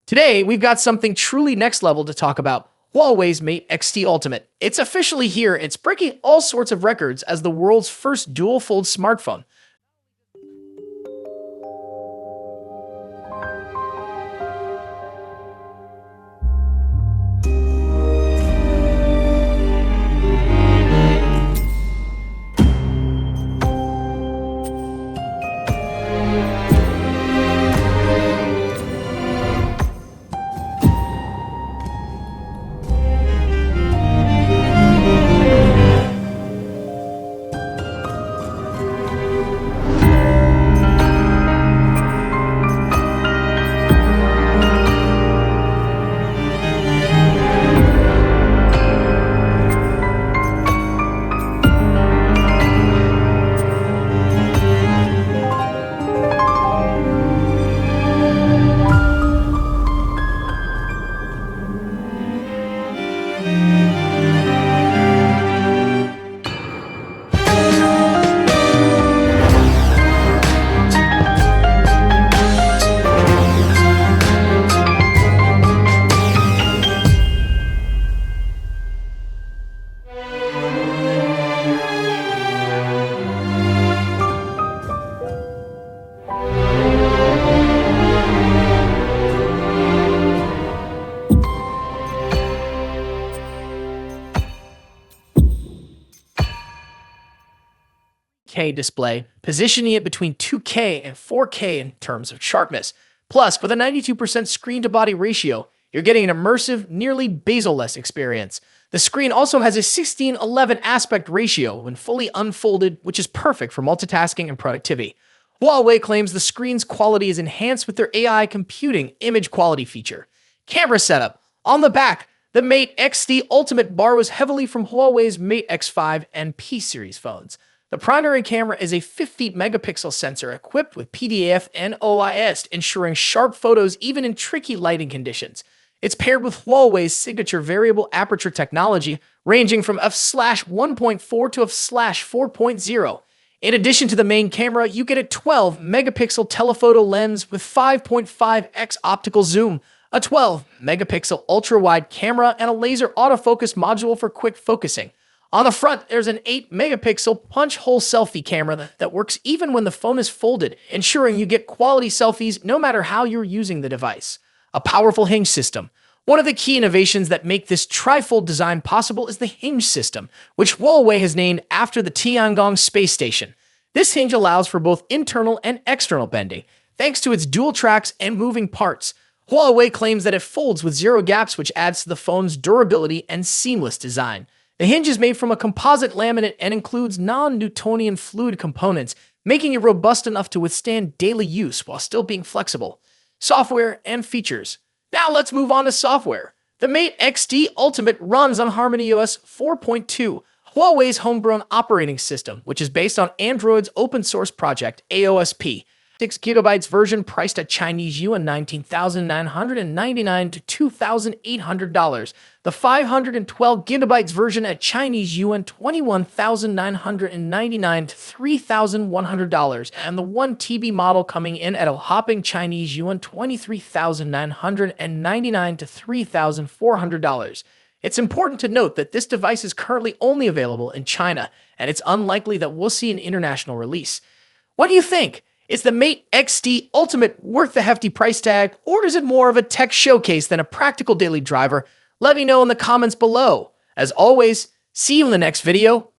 Today, we've got something truly next level to talk about: Huawei's Mate X-T Ultimate. It's officially here. It's breaking all sorts of records as the world's first dual-fold smartphone. K display, positioning it between 2K and 4K in terms of sharpness. Plus, with a 92% screen-to-body ratio, you're getting an immersive, nearly bezel-less experience. The screen also has a 16:11 aspect ratio when fully unfolded, which is perfect for multitasking and productivity. Huawei claims the screen's quality is enhanced with their AI computing image quality feature. Camera setup. On the back, the Mate X-T Ultimate borrows heavily from Huawei's Mate X5 and P-series phones. The primary camera is a 50-megapixel sensor equipped with PDAF and OIS, ensuring sharp photos even in tricky lighting conditions. It's paired with Huawei's signature variable aperture technology, ranging from f/1.4 to f/4.0. In addition to the main camera, you get a 12-megapixel telephoto lens with 5.5x optical zoom, a 12-megapixel ultra-wide camera, and a laser autofocus module for quick focusing. On the front, there's an 8-megapixel punch-hole selfie camera that works even when the phone is folded, ensuring you get quality selfies no matter how you're using the device. A powerful hinge system. One of the key innovations that make this trifold design possible is the hinge system, which Huawei has named after the Tiangong space station. This hinge allows for both internal and external bending, thanks to its dual tracks and moving parts. Huawei claims that it folds with zero gaps, which adds to the phone's durability and seamless design. The hinge is made from a composite laminate and includes non-Newtonian fluid components, making it robust enough to withstand daily use while still being flexible. Software and features. Now let's move on to software. The Mate X-T Ultimate runs on HarmonyOS 4.2, Huawei's homegrown operating system, which is based on Android's open-source project AOSP. 6 GB version priced at Chinese yuan 19,999 to $2,800. The 512 GB version at Chinese yuan 21,999 to $3,100. And the 1 TB model coming in at a hopping Chinese yuan 23,999 to $3,400. It's important to note that this device is currently only available in China, and it's unlikely that we'll see an international release. What do you think? Is the Mate X-T Ultimate worth the hefty price tag, or is it more of a tech showcase than a practical daily driver? Let me know in the comments below. As always, see you in the next video.